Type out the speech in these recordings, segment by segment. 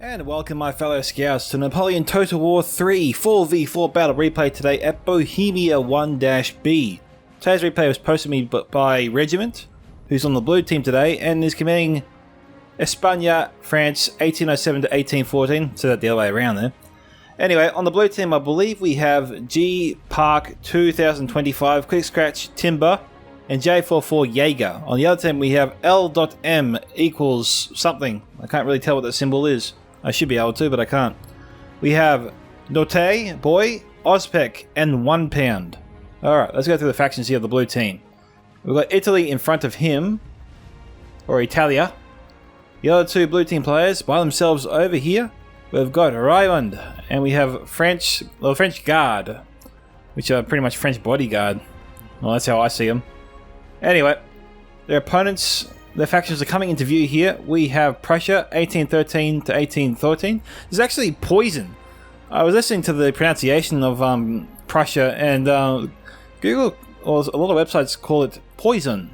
And welcome my fellow scouts to Napoleon Total War 3 4v4 battle replay today at Bohemia 1-B. Today's replay was posted to me by Regiment, who's on the blue team today and is commanding Espange, France 1807 to 1814, so that the other way around there. Anyway, on the blue team I believe we have G Park 2025 QuickScratch Timber and J44 Jaeger. On the other team we have L.M equals something. I can't really tell what that symbol is. I should be able to, but I can't. We have Nautae, Boii, Opsec, and Onepound. Alright, let's go through the factions here of the blue team. We've got Italy in front of him, or Italia. The other two blue team players by themselves over here. We've got Rheinbund, and we have French Garde, which are pretty much French bodyguard. Well, that's how I see them. Anyway, their opponents, their factions are coming into view here. We have Prussia, 1813 to 1813. There's actually poison. I was listening to the pronunciation of Prussia, and Google, or a lot of websites call it poison.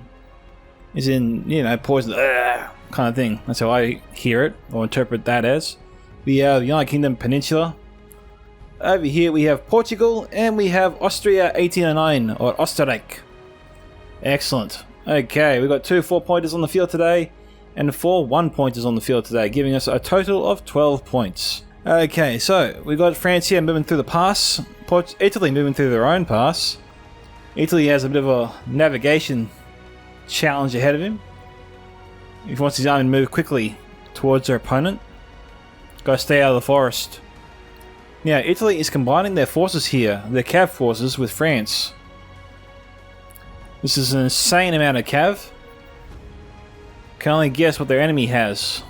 As in, you know, poison, kind of thing. That's how I hear it, or interpret that as. We have the United Kingdom Peninsula. Over here we have Portugal, and we have Austria 1809, or Osterreich. Excellent. Okay, we've got 2 4-pointers on the field today, and 4 1-pointers on the field today, giving us a total of 12 points. Okay, so we've got France here moving through the pass, Italy moving through their own pass. Italy has a bit of a navigation challenge ahead of him. If he wants his army to move quickly towards their opponent, gotta stay out of the forest. Now, Italy is combining their forces here, their cav forces, with France. This is an insane amount of cav. Can only guess what their enemy has.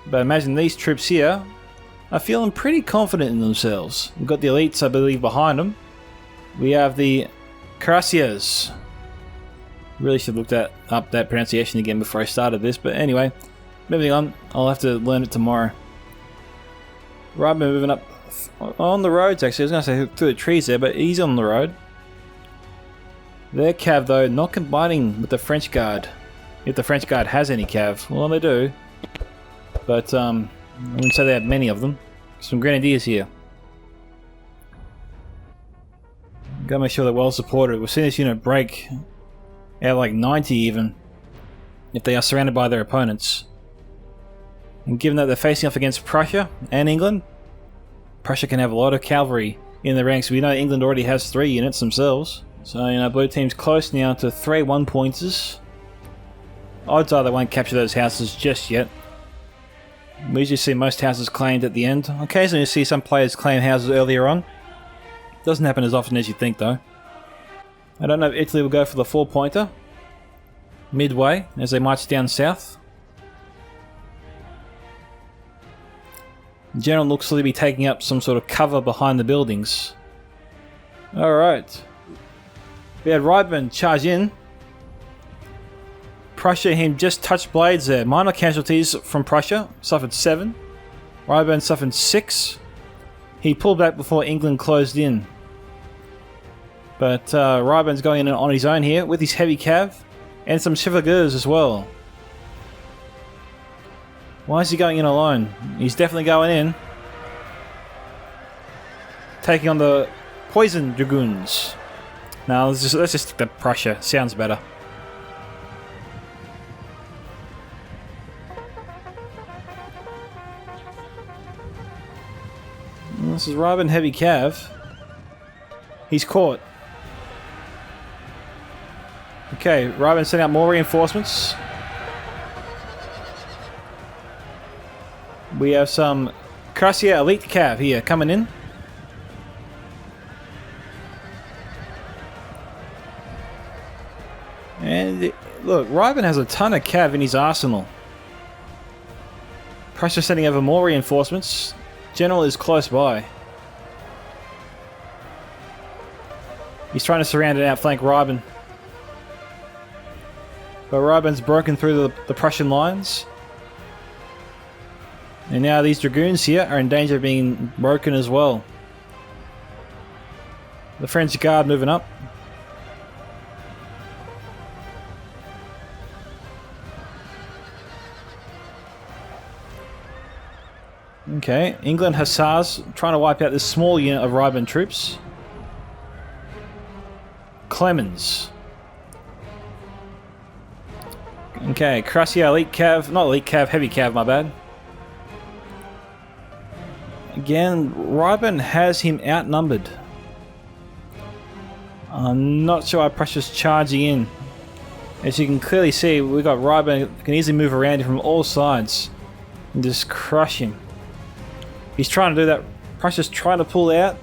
But imagine these troops here are feeling pretty confident in themselves. We've got the elites, I believe, behind them. We have the cuirassiers. Really should have looked up that pronunciation again before I started this, but anyway, moving on. I'll have to learn it tomorrow. Right, moving up on the roads. Actually, I was going to say through the trees there, but he's on the road. Their cav, though, not combining with the French Guard. If the French Guard has any cav. Well, they do. But, I wouldn't say they have many of them. Some grenadiers here. Gotta make sure they're well supported. We've seen this unit break at like 90 even, if they are surrounded by their opponents. And given that they're facing off against Prussia and England, Prussia can have a lot of cavalry in the ranks. We know England already has 3 units themselves. So, you know, blue team's close now to 3 1-pointers. Odds are they won't capture those houses just yet. We usually see most houses claimed at the end. Occasionally you see some players claim houses earlier on. Doesn't happen as often as you think, though. I don't know if Italy will go for the 4-pointer midway as they march down south. The general looks to be taking up some sort of cover behind the buildings. Alright. We had Rheinbund charge in. Prussia, him just touched blades there. Minor casualties from Prussia. Suffered 7. Rheinbund suffered 6. He pulled back before England closed in. But Rheinbund's going in on his own here with his heavy cav. And some chevaliers as well. Why is he going in alone? He's definitely going in. Taking on the poison dragoons. Now let's just stick to Prussia. Sounds better. This is Rheinbund heavy cav. He's caught. Okay, Rheinbund sending out more reinforcements. We have some Cuirassier elite cav here coming in. And look, Rheinbund has a ton of cav in his arsenal. Prussia sending over more reinforcements. General is close by. He's trying to surround and outflank Rheinbund. But Rheinbund's broken through the Prussian lines. And now these dragoons here are in danger of being broken as well. The French Guard moving up. Okay, England Hussars trying to wipe out this small unit of Rheinbund troops. Clemens. Okay, Prussia elite cav, not elite cav, heavy cav, my bad. Again, Rheinbund has him outnumbered. I'm not sure why Prussia's charging in. As you can clearly see, we got Rheinbund can easily move around from all sides and just crush him. He's trying to do that. Prussia's trying to pull out.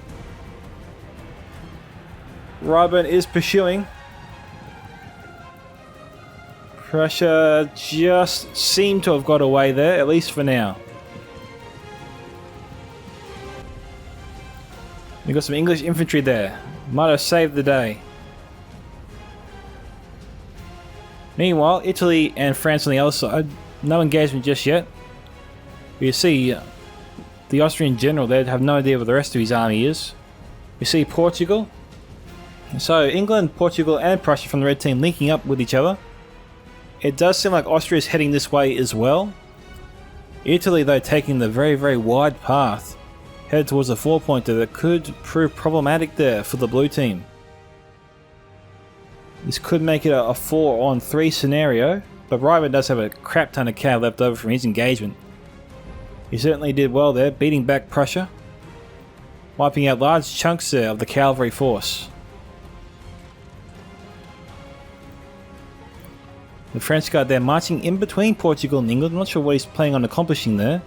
Rheinbund is pursuing. Prussia just seemed to have got away there, at least for now. We've got some English infantry there. Might have saved the day. Meanwhile, Italy and France on the other side. No engagement just yet. You see the Austrian general there have no idea what the rest of his army is. We see Portugal. So England, Portugal and Prussia from the red team linking up with each other. It does seem like Austria is heading this way as well. Italy though taking the very wide path. Head towards a 4-pointer that could prove problematic there for the blue team. This could make it a 4-on-3 scenario, but Rheinbund does have a crap ton of cav left over from his engagement. He certainly did well there, beating back Prussia, wiping out large chunks there of the cavalry force. The French Guard there marching in between Portugal and England. I'm not sure what he's planning on accomplishing there,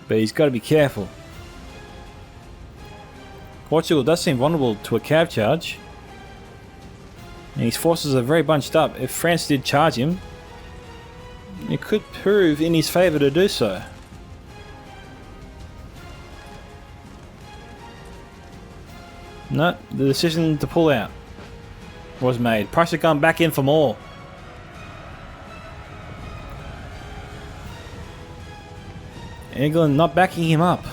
but he's got to be careful. Portugal does seem vulnerable to a cav charge, and his forces are very bunched up. If France did charge him, it could prove in his favour to do so. No, the decision to pull out was made. Prussia come back in for more. England not backing him up.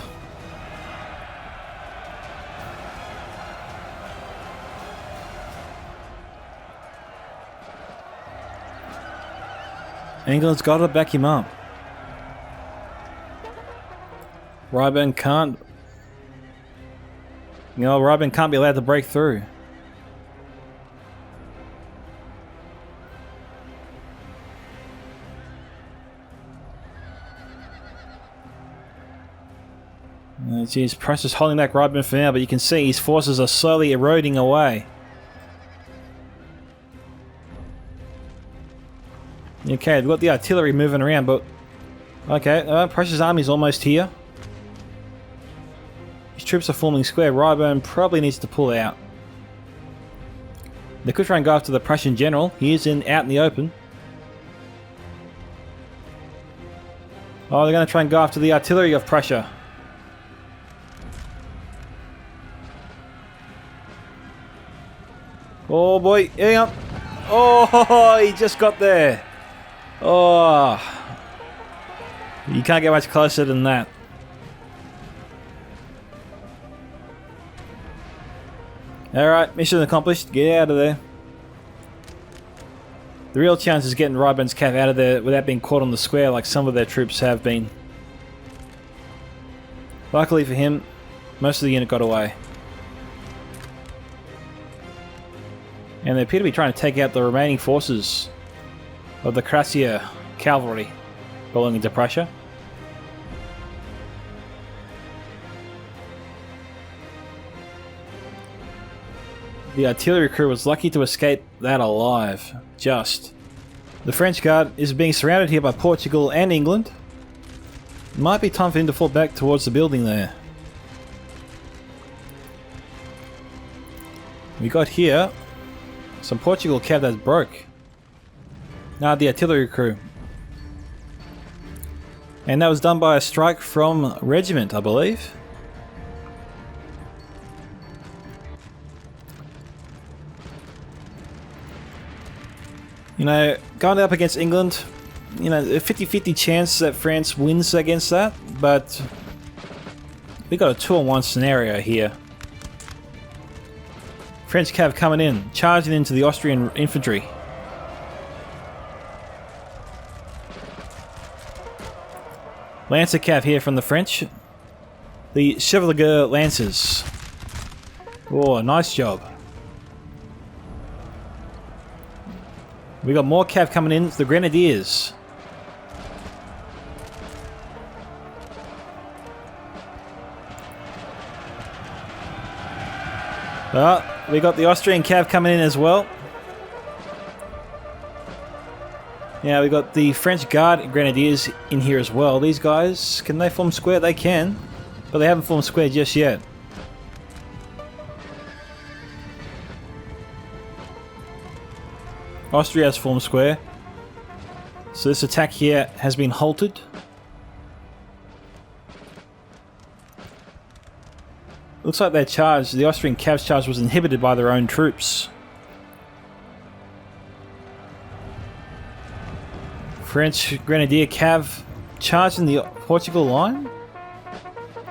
England's got to back him up. Rheinbund can't... Rheinbund can't be allowed to break through. Geez, Prussia's holding back Rheinbund for now, but you can see his forces are slowly eroding away. Okay, we've got the artillery moving around, but... Okay, Prussia's army's almost here. His troops are forming square. Rheinbund probably needs to pull out. They could try and go after the Prussian general. He is out in the open. Oh, they're going to try and go after the artillery of Prussia. Oh boy, hang on. Oh, he just got there. Oh, you can't get much closer than that. Alright, mission accomplished. Get out of there. The real chance is getting Rheinbund's cav out of there without being caught on the square like some of their troops have been. Luckily for him, most of the unit got away. And they appear to be trying to take out the remaining forces of the XIII cavalry belonging to Prussia. The artillery crew was lucky to escape that alive. Just. The French Guard is being surrounded here by Portugal and England. Might be time for him to fall back towards the building there. We got here some Portugal cav that broke. Now the artillery crew. And that was done by a strike from regiment, I believe. Going up against England, a 50-50 chance that France wins against that, but we got a 2-on-1 scenario here. French cav coming in, charging into the Austrian infantry. Lancer cav here from the French. The Chevalier Lancers. Oh, nice job. We got more cav coming in. It's the Grenadiers. We got the Austrian cav coming in as well. Now we got the French Garde Grenadiers in here as well. These guys, can they form square? They can, but they haven't formed square just yet. Austria has formed square. So this attack here has been halted. Looks like their charge, the Austrian cav's charge, was inhibited by their own troops. French Grenadier cav charging the Portugal line?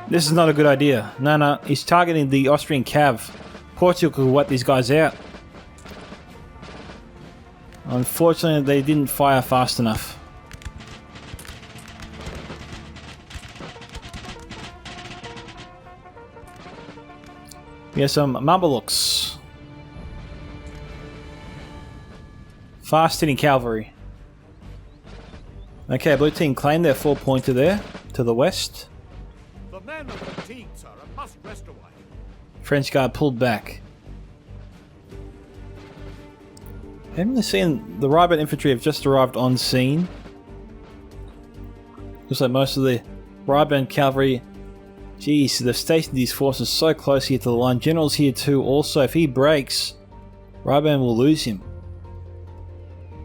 This is not a good idea. No, he's targeting the Austrian cav. Portugal could wipe these guys out. Unfortunately, they didn't fire fast enough. We have some Mamelukes. Fast hitting cavalry. Okay, blue team claimed their 4-pointer there to the west. The men are fatigued, sir, and must rest away. French Guard pulled back. Haven't really seen the Rheinbund infantry have just arrived on scene. Looks like most of the Rheinbund cavalry. Geez, they've stationed these forces so close here to the line. General's here too. Also, if he breaks, Rheinbund will lose him.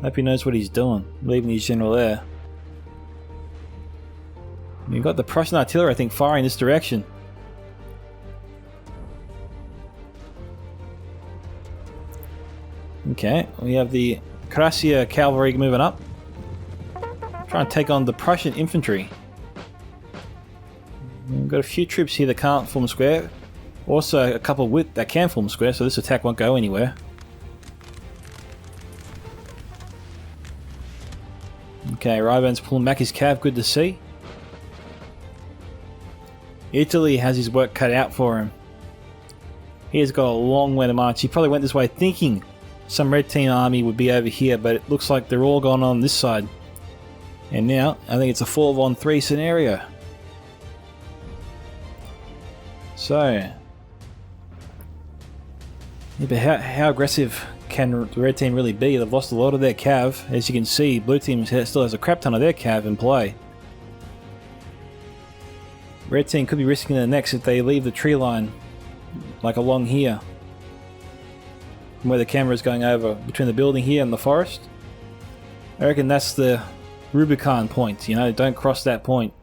Hope he knows what he's doing, leaving his general there. We've got the Prussian artillery, I think, firing this direction. Okay, we have the Prussia cavalry moving up. Trying to take on the Prussian infantry. We've got a few troops here that can't form square. Also, a couple that can form square, so this attack won't go anywhere. Okay, Rheinbund's pulling back his cav, good to see. Italy has his work cut out for him. He has got a long way to march. He probably went this way thinking some red team army would be over here, but it looks like they're all gone on this side. And now, I think it's a 4-on-3 scenario. So, yeah, but how aggressive can the red team really be? They've lost a lot of their cav. As you can see, blue team still has a crap ton of their cav in play. Red team could be risking their necks if they leave the tree line, like along here, from where the camera is going over, between the building here and the forest. I reckon that's the Rubicon point, you know, don't cross that point.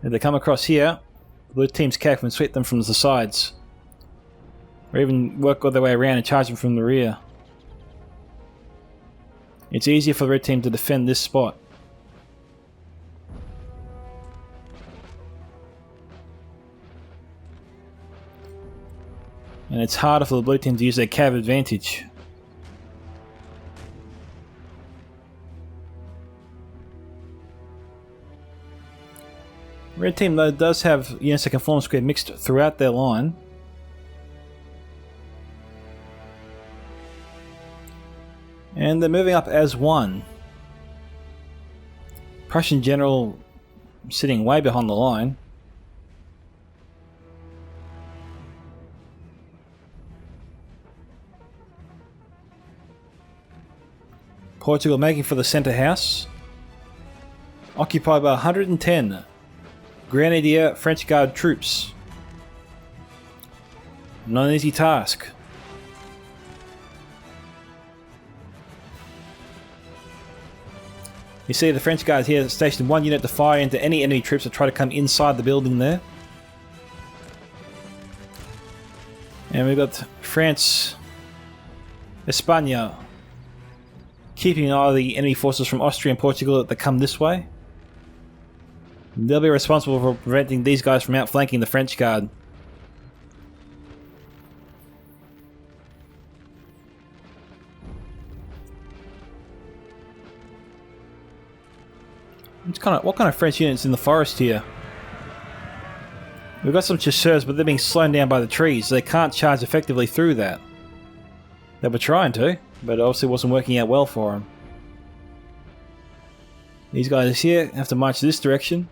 If they come across here, the blue team's cav can sweep them from the sides. Or even work all their way around and charge them from the rear. It's easier for the red team to defend this spot. And it's harder for the blue team to use their cav advantage. Red team though does have units that can form square mixed throughout their line. And they're moving up as one. Prussian general sitting way behind the line. Portugal making for the centre house. Occupied by 110 Grenadier French Guard troops. Not an easy task. You see the French Guards here stationed one unit to fire into any enemy troops that try to come inside the building there. And we've got France, Espange, keeping an eye on the enemy forces from Austria and Portugal that come this way. They'll be responsible for preventing these guys from outflanking the French Guard. What kind of French units in the forest here? We've got some chasseurs, but they're being slowed down by the trees, so they can't charge effectively through that. They were trying to, but it obviously wasn't working out well for them. These guys here have to march this direction,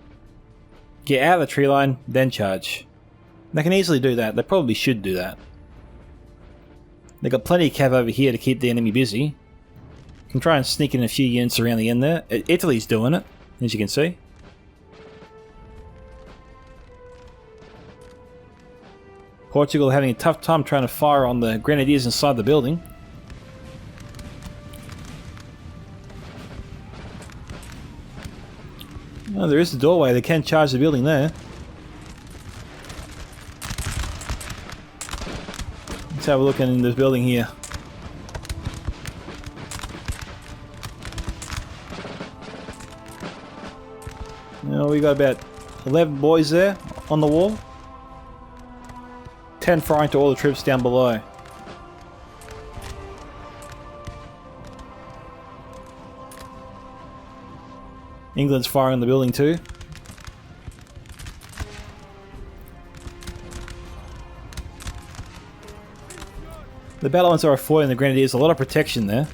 get out of the tree line, then charge. They can easily do that. They probably should do that. They've got plenty of cav over here to keep the enemy busy. Can try and sneak in a few units around the end there. Italy's doing it, as you can see. Portugal having a tough time trying to fire on the grenadiers inside the building. Oh, there is the doorway. They can charge the building there. Let's have a look in this building here. Now we got about 11 boys there on the wall. 10 firing to all the troops down below. England's firing on the building too. The battlements are affording the grenadiers a lot of protection there.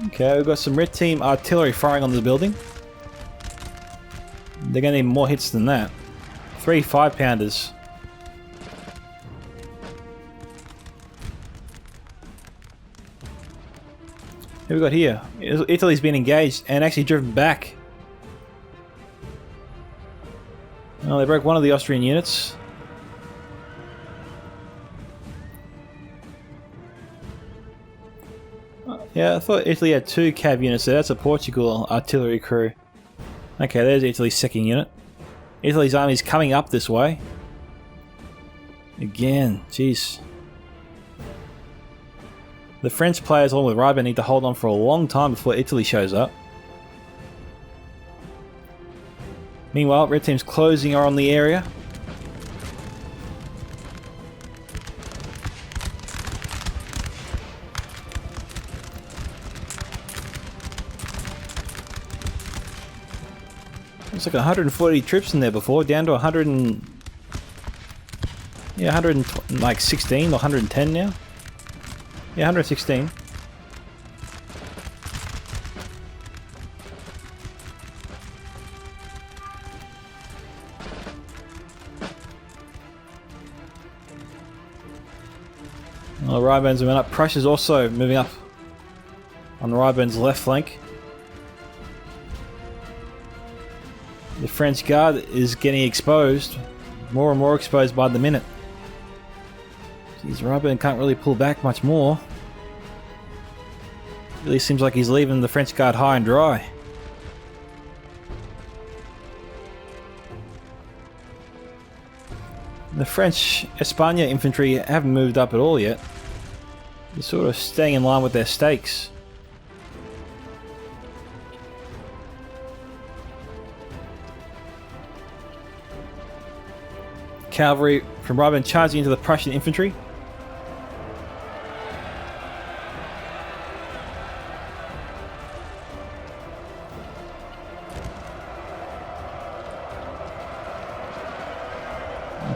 Okay, we've got some red team artillery firing on the building. They're going to need more hits than that. 3 5-pounders. What have we got here? Italy's been engaged and actually driven back. Oh, they broke one of the Austrian units. Yeah, I thought Italy had 2 cav units there. That's a Portugal artillery crew. Okay, there's Italy's second unit. Italy's army's coming up this way. Again, jeez. The French players along with Rheinbund need to hold on for a long time before Italy shows up. Meanwhile, red team's closing on the area. It's like 140 troops in there before, down to 100 and... yeah, 116 or 110 now. Yeah, 116. Well, Rheinbund's moving up. Prussia's also moving up on Rheinbund's left flank. The French Garde is getting exposed. More and more exposed by the minute. Jeez, Rheinbund can't really pull back much more. Really seems like he's leaving the French Guard high and dry. The French Espange infantry haven't moved up at all yet. They're sort of staying in line with their stakes. Cavalry from Rheinbund charging into the Prussian infantry.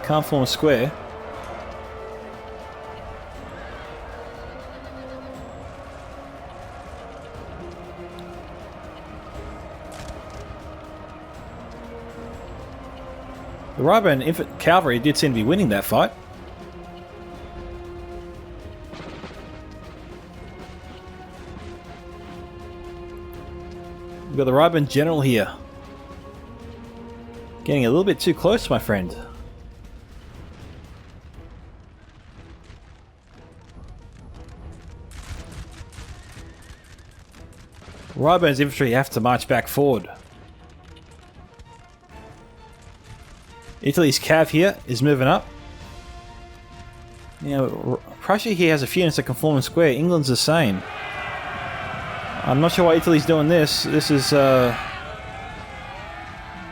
Can't form a square. The Rheinbund cavalry did seem to be winning that fight. We've got the Rheinbund general here. Getting a little bit too close, my friend. Rheinbund's infantry have to march back forward. Italy's cav here is moving up. You know, Prussia here has a few units that can form a square. England's the same. I'm not sure why Italy's doing this. This is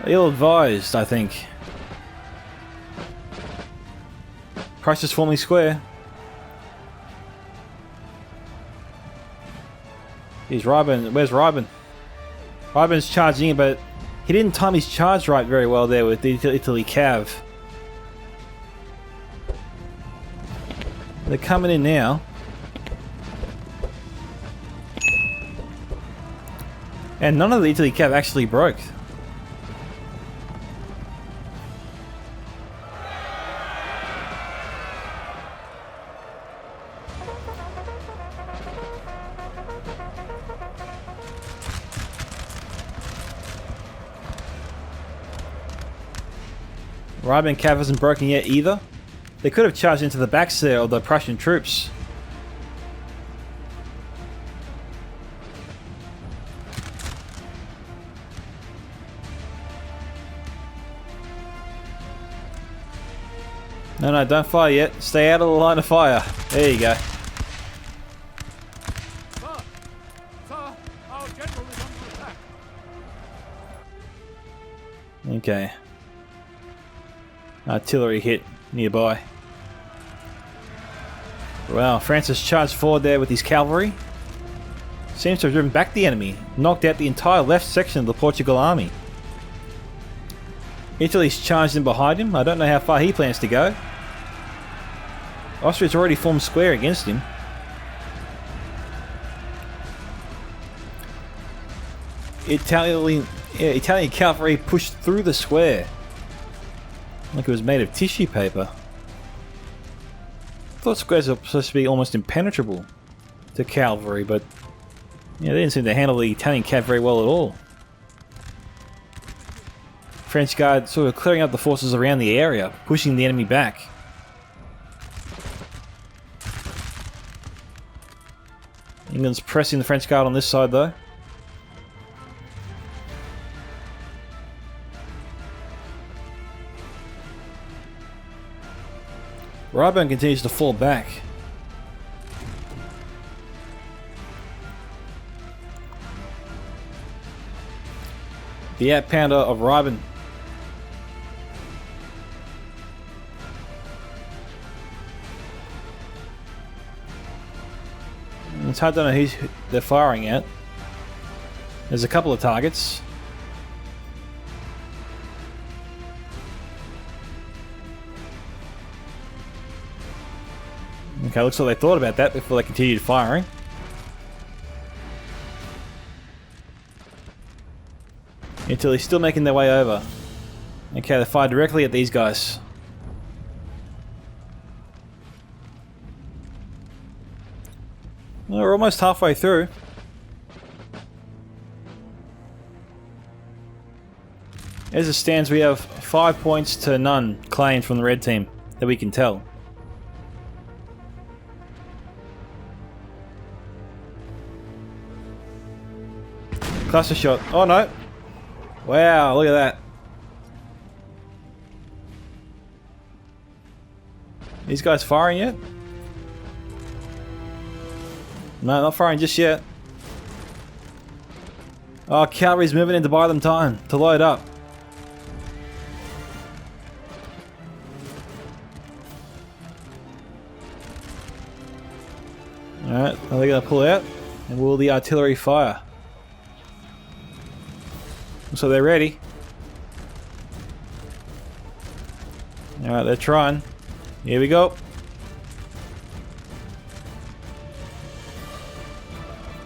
ill-advised, I think. Prussia's forming square. He's Rheinbund. Where's Rheinbund? Rheinbund's charging in, but he didn't time his charge right very well there with the Italy Cav. They're coming in now. And none of the Italy Cav actually broke. Rheinbund Cav hasn't broken yet either. They could have charged into the backs there of the Prussian troops. No, don't fire yet. Stay out of the line of fire. There you go. Sir, our general is under attack. Okay. Artillery hit nearby. Wow, Francis charged forward there with his cavalry. Seems to have driven back the enemy, knocked out the entire left section of the Portugal army. Italy's charged in behind him. I don't know how far he plans to go. Austria's already formed square against him. Italian cavalry pushed through the square like it was made of tissue paper. I thought squares were supposed to be almost impenetrable to cavalry, but yeah, they didn't seem to handle the Italian cav very well at all. French Guard sort of clearing up the forces around the area, pushing the enemy back. England's pressing the French Guard on this side though. Rheinbund continues to fall back. The outpounder of Rheinbund. It's hard to know who they're firing at. There's a couple of targets. Okay, looks like they thought about that before they continued firing. Until he's still making their way over. Okay, they fire directly at these guys. Well, we're almost halfway through. As it stands, we have 5 points to none claimed from the red team that we can tell. Cluster shot. Oh no! Wow, look at that. These guys firing yet? No, not firing just yet. Oh, cavalry's moving in to buy them time to load up. Alright, are they going to pull out? And will the artillery fire? So they're ready. Alright, they're trying. Here we go.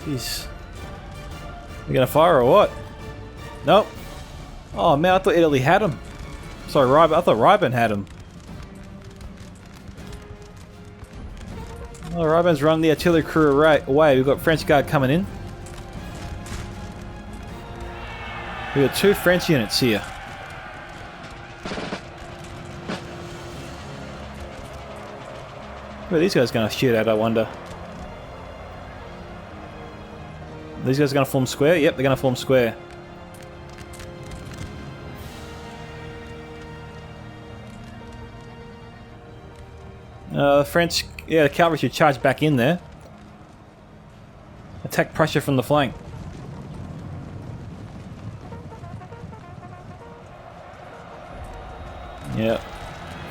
Jeez. They're gonna fire or what? Nope. Oh man, I thought Italy had him. Sorry, I thought Rheinbund had him. Oh, Rheinbund's running the artillery crew away. We've got French Guard coming in. We've got 2 French units here. Where are these guys going to shoot at, I wonder? These guys are going to form square? Yep, they're going to form square. The French... Yeah, the cavalry should charge back in there. Attack Prussia from the flank. Yeah.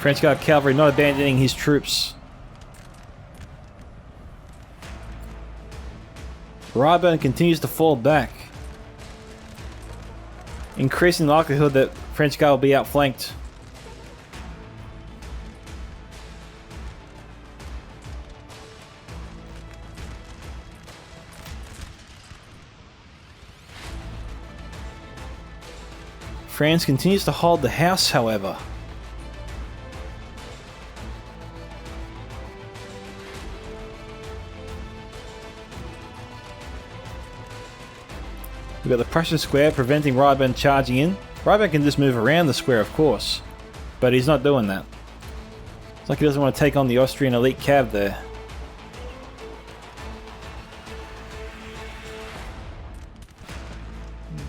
French Guard cavalry not abandoning his troops. Rheinbund continues to fall back, increasing the likelihood that French Guard will be outflanked. France continues to hold the house, however. We've got the Prussian square preventing Rheinbund charging in. Rheinbund can just move around the square, of course, but he's not doing that. It's like he doesn't want to take on the Austrian elite cav there.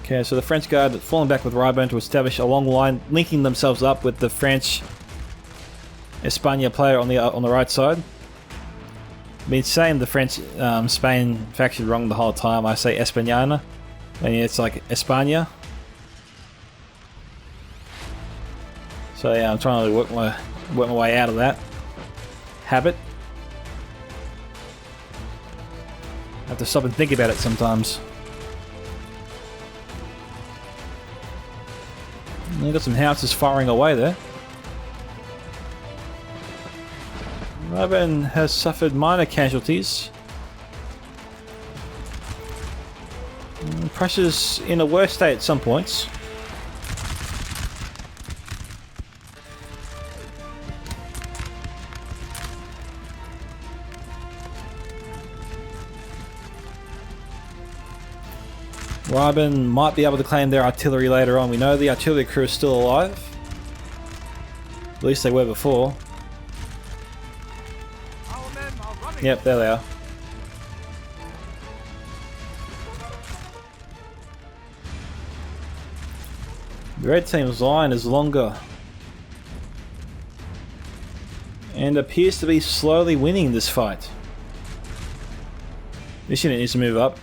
Okay, so the French Guard falling back with Rheinbund to establish a long line, linking themselves up with the French Espange player on the right side. I've been saying the French Spain faction wrong the whole time. I say España, and it's like España. So yeah, I'm trying to work my way out of that habit. I have to stop and think about it sometimes. We've got some houses firing away there. Rheinbund has suffered minor casualties. Prussia's in a worse state at some points. Rheinbund might be able to claim their artillery later on. We know the artillery crew is still alive. At least they were before. Our men are running. Yep, there they are. The red team's line is longer and appears to be slowly winning this fight. This unit needs to move up.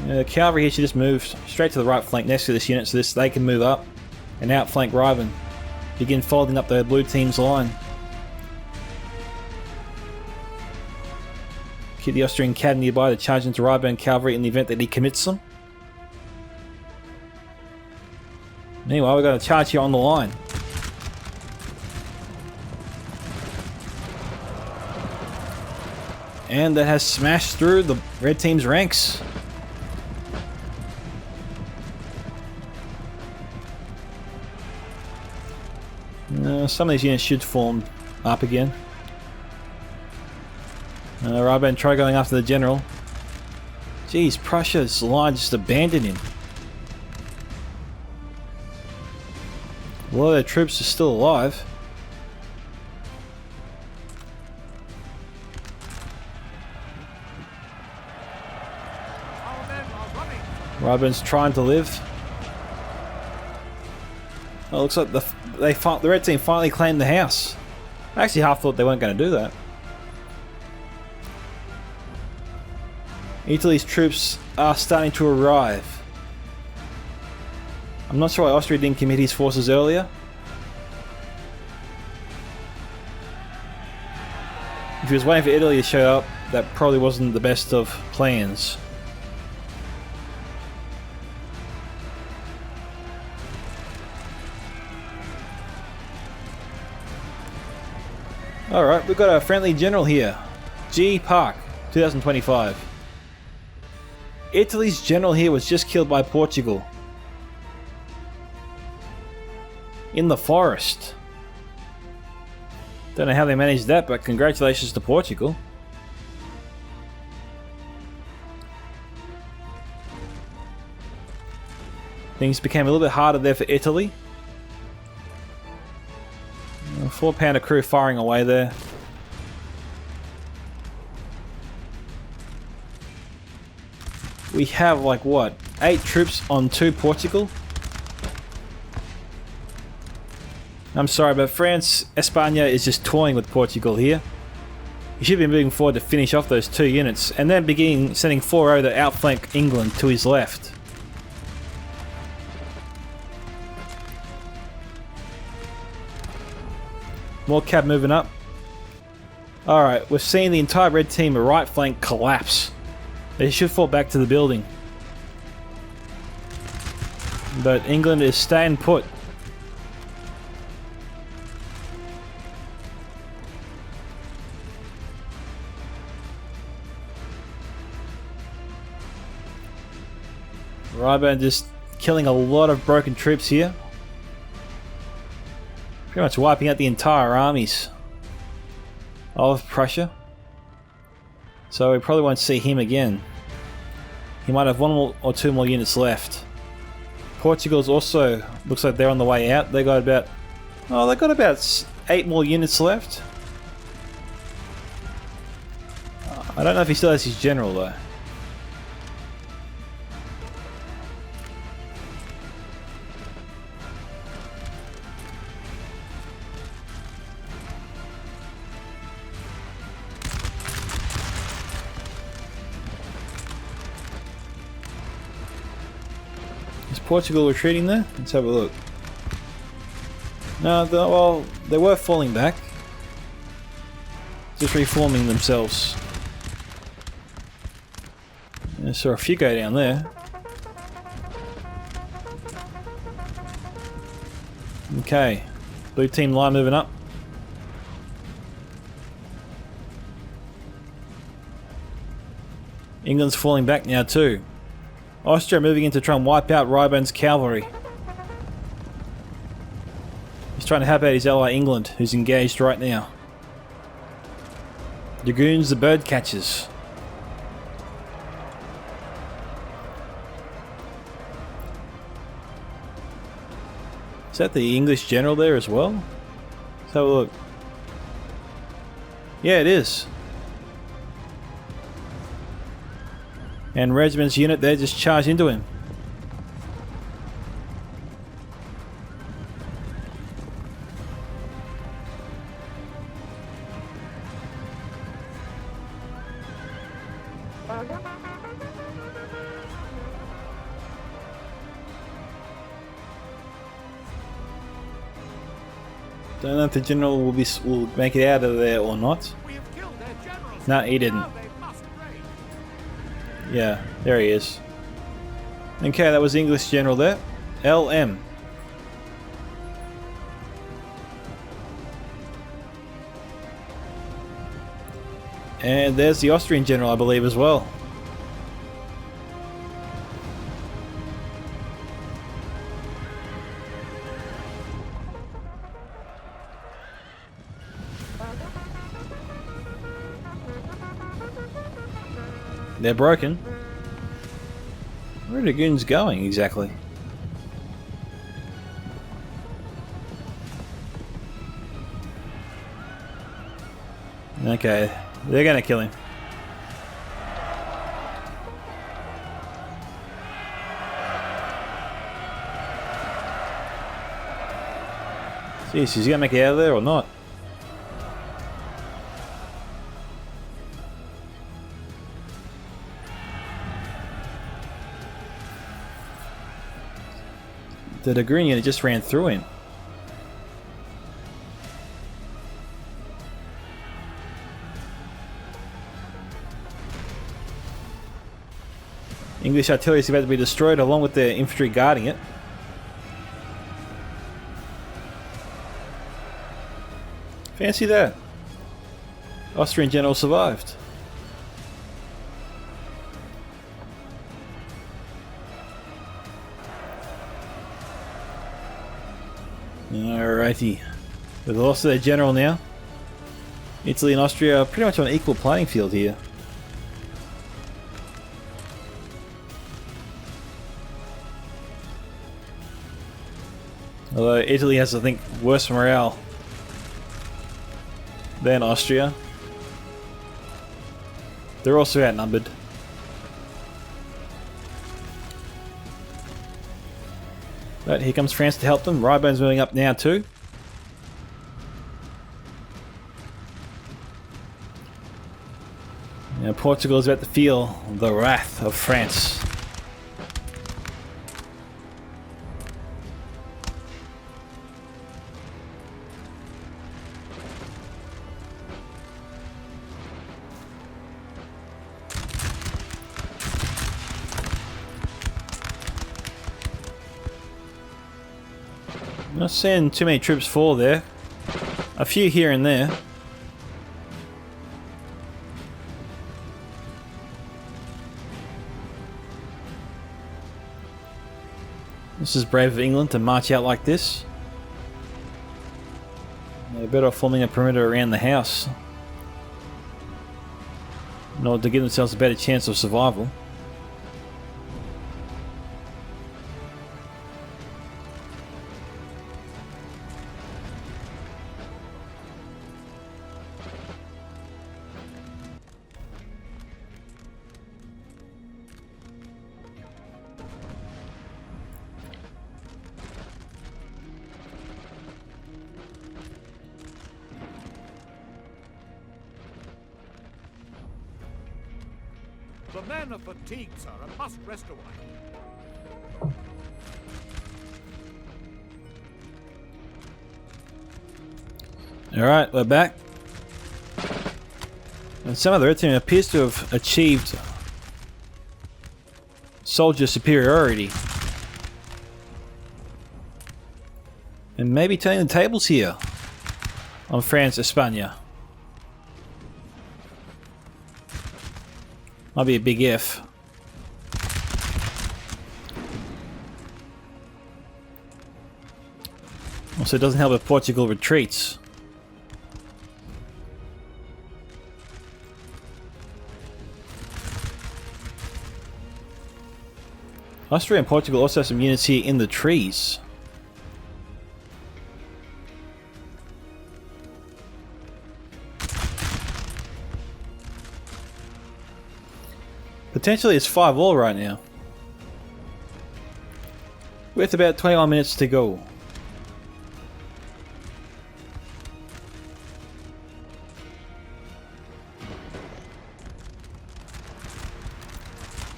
The cavalry here should just move straight to the right flank next to this unit so they can move up and outflank Rheinbund. Begin folding up the blue team's line. Keep the Austrian cav nearby to charge into Rheinbund cavalry in the event that he commits them. Meanwhile, we've got a charge here on the line. And that has smashed through the red team's ranks. Some of these units should form up again. Rheinbund try going after the general. Jeez, Prussia's line just abandoned him. A lot of their troops are still alive. Our men are running. Rheinbund's trying to live. Oh, looks like the red team finally claimed the house. I actually half thought they weren't going to do that. Italy's troops are starting to arrive. I'm not sure why Austria didn't commit his forces earlier. If he was waiting for Italy to show up, that probably wasn't the best of plans. Alright, we've got a friendly general here. G. Park, 2025. Italy's general here was just killed by Portugal. In the forest. Don't know how they managed that, but congratulations to Portugal. Things became a little bit harder there for Italy. A 4-pounder crew firing away there. We have like what? 8 troops on 2 Portugal? I'm sorry, but France, España is just toying with Portugal here. He should be moving forward to finish off those 2 units and then begin sending 4-0 to outflank England to his left. More cab moving up. Alright, we're seeing the entire red team right flank collapse. They should fall back to the building. But England is staying put. Rheinbund just killing a lot of broken troops here. Pretty much wiping out the entire armies of Prussia. So we probably won't see him again. He might have one or two more units left. Portugal's also looks like they're on the way out. They got about 8 more units left. I don't know if he still has his general though. Portugal retreating there? Let's have a look. No, well, they were falling back. Just reforming themselves. I saw a few go down there. Okay. Blue team line moving up. England's falling back now too. Austria moving in to try and wipe out Rheinbund's cavalry. He's trying to help out his ally England, who's engaged right now. Dragoons, the bird catchers. Is that the English general there as well? Let's have a look. Yeah, it is. And Regiment's unit there just charged into him. Don't know if the general will make it out of there or not. No, he didn't. Yeah, there he is. Okay, that was the English general there. LM. And there's the Austrian general, I believe, as well. They're broken. Where are the goons going exactly? Okay, they're gonna kill him. Jeez, is he gonna make it out of there or not? The Dragoon unit just ran through him. English artillery is about to be destroyed along with their infantry guarding it. Fancy that. Austrian general survived. Alrighty. With the loss of their general now, Italy and Austria are pretty much on an equal playing field here. Although Italy has, I think, worse morale than Austria. They're also outnumbered. But here comes France to help them. Rheinbund's moving up now too. Now Portugal is about to feel the wrath of France. Not seeing too many troops fall there. A few here and there. This is brave of England to march out like this. They're better off forming a perimeter around the house in order to give themselves a better chance of survival. The men are fatigued, sir, and must rest a while. Alright, we're back. And some of the red team appears to have achieved soldier superiority. And maybe turning the tables here on France, Espagne. Might be a big if. Also, it doesn't help if Portugal retreats. Austria and Portugal also have some units here in the trees. Potentially it's 5-all right now. With about 21 minutes to go.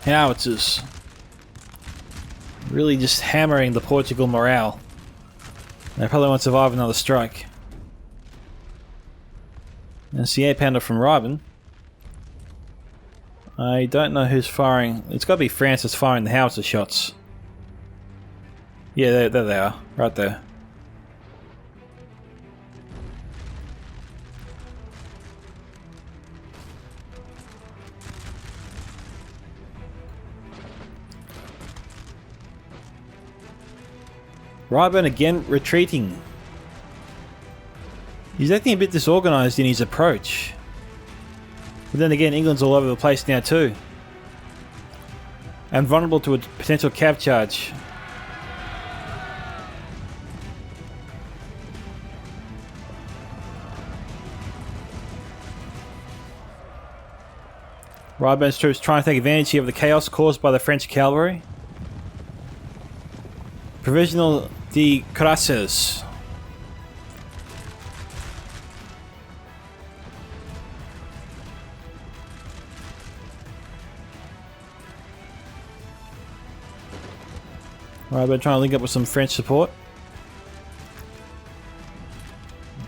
Howitzers. Really just hammering the Portugal morale. They probably won't survive another strike. And it's the 8-pounder from Rheinbund. I don't know who's firing. It's got to be France that's firing the howitzer shots. Yeah, there they are. Right there. Rheinbund again retreating. He's acting a bit disorganized in his approach. But then again, England's all over the place now too. And vulnerable to a potential cav charge. Rheinbund's troops trying to take advantage here of the chaos caused by the French cavalry. Provisional de Crasses. Alright, we're trying to link up with some French support.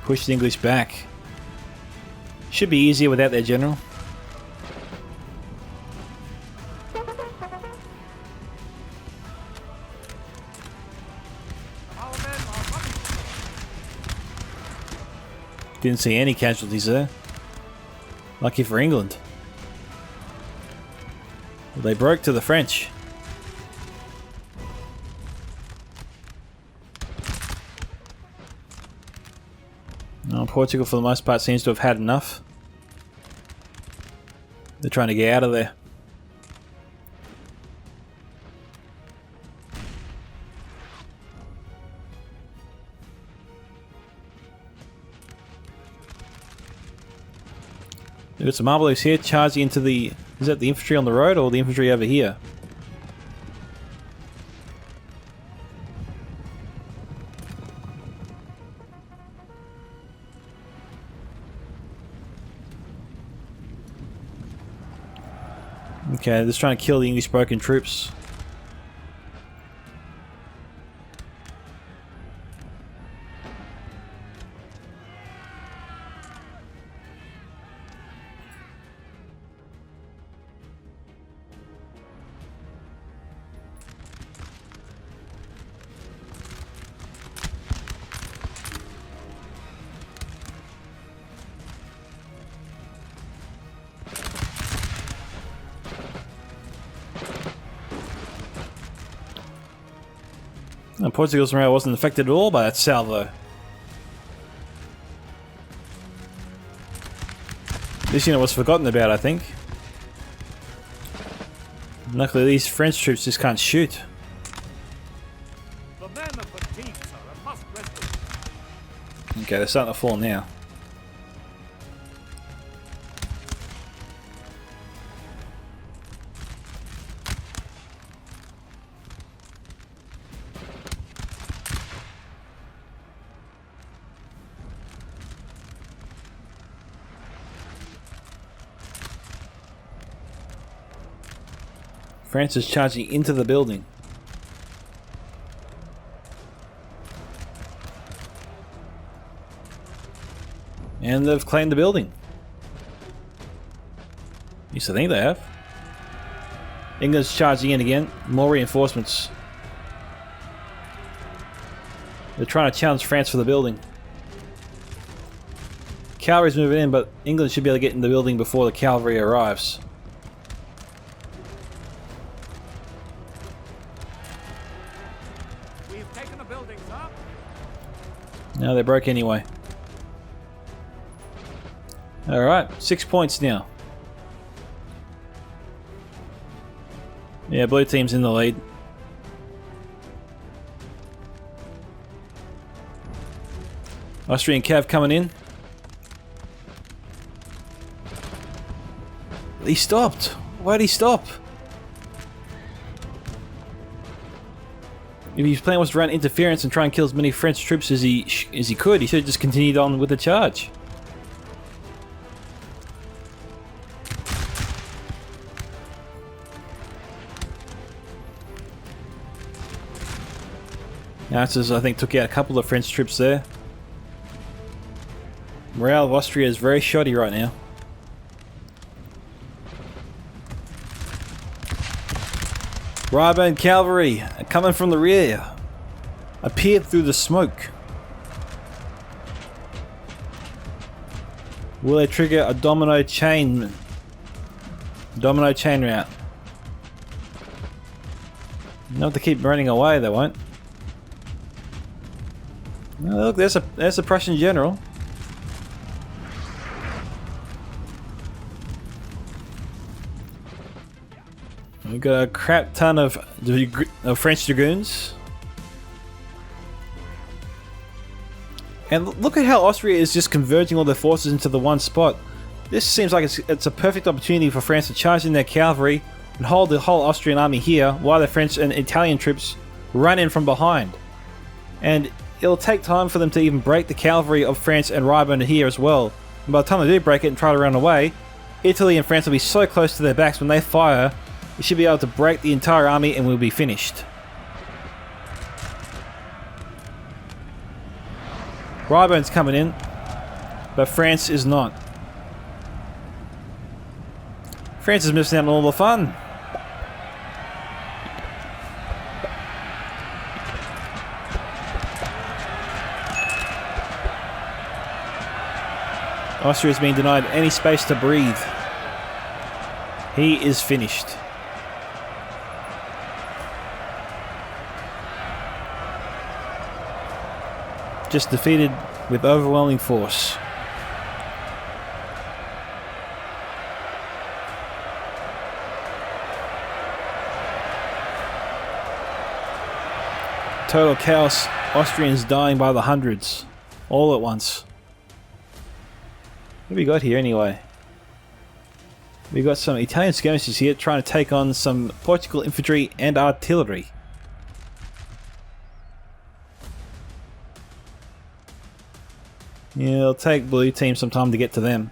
Push the English back. Should be easier without their general. Didn't see any casualties there. Lucky for England. Well, they broke to the French. No, Portugal for the most part seems to have had enough. They're trying to get out of there. We've got some Marbles here charging into the... Is that the infantry on the road or the infantry over here? Okay, they're just trying to kill the English broken troops. And Portugal's morale wasn't affected at all by that salvo. This unit was forgotten about, I think. Luckily, these French troops just can't shoot. The men are fatigued, sir, and must rest a while. Okay, they're starting to fall now. France is charging into the building. And they've claimed the building. Used to think they have. England's charging in again. More reinforcements. They're trying to challenge France for the building. Cavalry's moving in, but England should be able to get in the building before the cavalry arrives. No, they broke anyway. Alright, 6 points now. Yeah, blue team's in the lead. Austrian cav coming in. He stopped. Why'd he stop? If his plan was to run interference and try and kill as many French troops as he could, he should have just continued on with the charge. Nazis, I think, took out a couple of French troops there. Morale of Austria is very shoddy right now. Rheinbund cavalry coming from the rear. Appeared through the smoke. Will they trigger a domino chain? Domino chain route. Not if they keep running away, they won't. Oh, look, there's a Prussian general. We've got a crap ton of French dragoons. And look at how Austria is just converging all their forces into the one spot. This seems like it's a perfect opportunity for France to charge in their cavalry and hold the whole Austrian army here while the French and Italian troops run in from behind. And it'll take time for them to even break the cavalry of France and Rheinbund here as well. And by the time they do break it and try to run away, Italy and France will be so close to their backs when they fire, we should be able to break the entire army and we'll be finished. Rheinbund's coming in, but France is not. France is missing out on all the fun. Austria is being denied any space to breathe. He is finished. Just defeated with overwhelming force. Total chaos. Austrians dying by the hundreds. All at once. What have we got here anyway? We've got some Italian skirmishers here trying to take on some Portugal infantry and artillery. Yeah, it'll take blue team some time to get to them.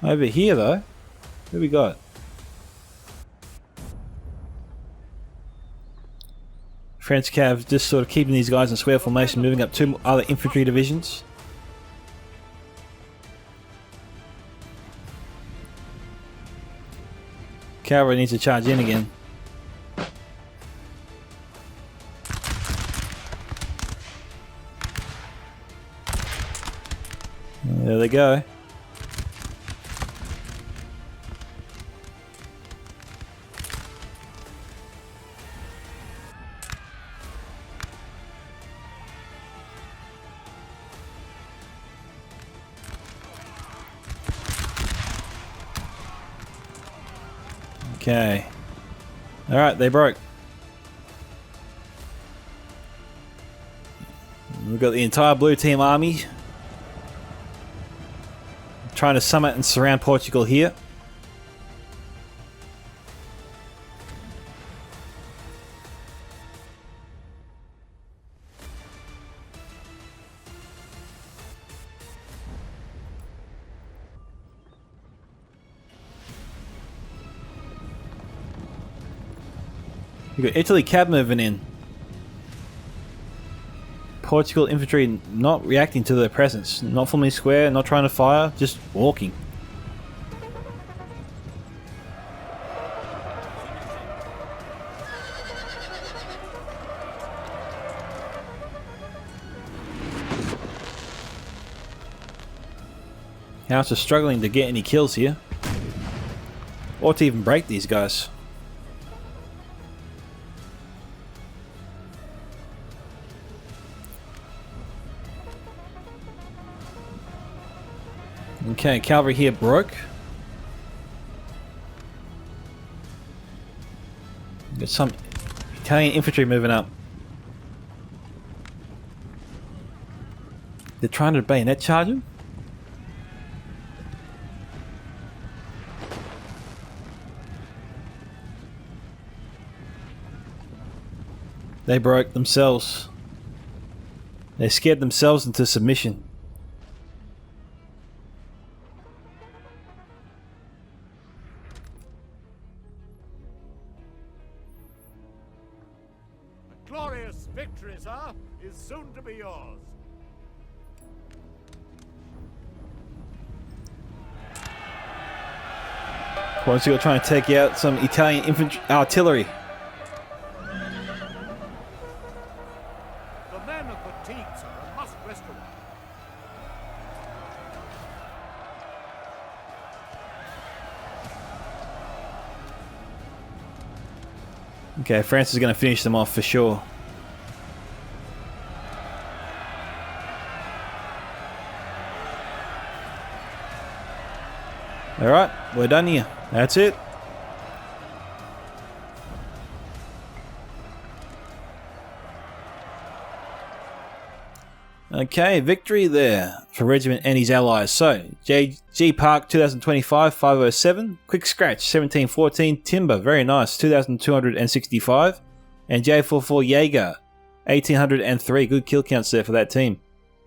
Over here though, what we got? French cav just sort of keeping these guys in square formation, moving up two other infantry divisions. Cavalry needs to charge in again. There they go. Okay. Alright, they broke. We've got the entire blue team army trying to summit and surround Portugal here. We've got Italy cab moving in. Portugal infantry not reacting to their presence. Not forming square, not trying to fire, just walking. House is struggling to get any kills here. Or to even break these guys. Okay, cavalry here broke. Got some Italian infantry moving up. They're trying to bayonet charge him. They broke themselves. They scared themselves into submission. Glorious victory, sir, is soon to be yours. Portugal trying to take out some Italian infantry artillery. The men are fatigued, sir, and must rest a while. Okay, France is going to finish them off for sure. Alright, we're done here. That's it. Okay, victory there for Regiment and his allies. So, G Park 2025 507, QuickScratch 1714, Timber, very nice, 2265, and J44 Jaeger 1803, good kill counts there for that team.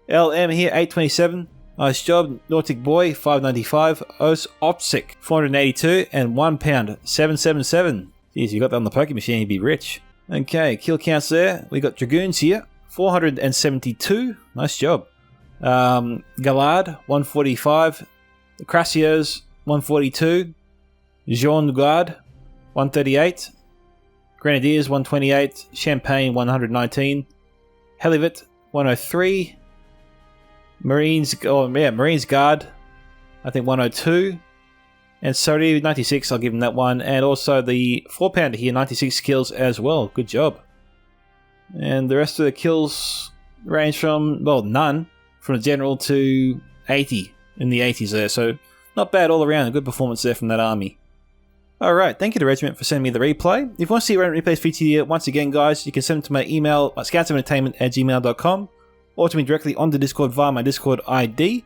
LM here 827, nice job. Nautic Boii 595, Opsec 482, and Onepound 777. Jeez, you got that on the poker machine, you'd be rich. Okay, kill counts there. We got Dragoons here. 472, nice job. Garde 145, Crassiers 142, Jean Garde 138, Grenadiers 128, Champagne 119, Helivit 103, Marines Guard I think 102, and Saudi 96, I'll give him that one, and also the 4-pounder here 96 kills as well, good job. And the rest of the kills range from, well, none from the general to 80 in the 80s there. So not bad all around. A good performance there from that army. Alright, thank you to Regiment for sending me the replay. If you want to see Regiment replays featured here, once again guys, you can send them to my email at scoutsentertainment@gmail.com, or to me directly on the Discord via my Discord ID,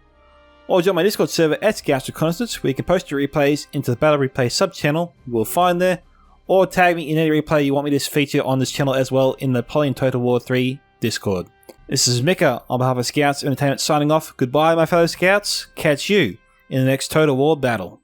or join my Discord server at Scouts Reconnaissance, where you can post your replays into the Battle Replay sub-channel you will find there, or tag me in any replay you want me to feature on this channel as well in the Napoleon Total War 3 Discord. This is Micka on behalf of Scouts Entertainment signing off. Goodbye my fellow Scouts, catch you in the next Total War battle.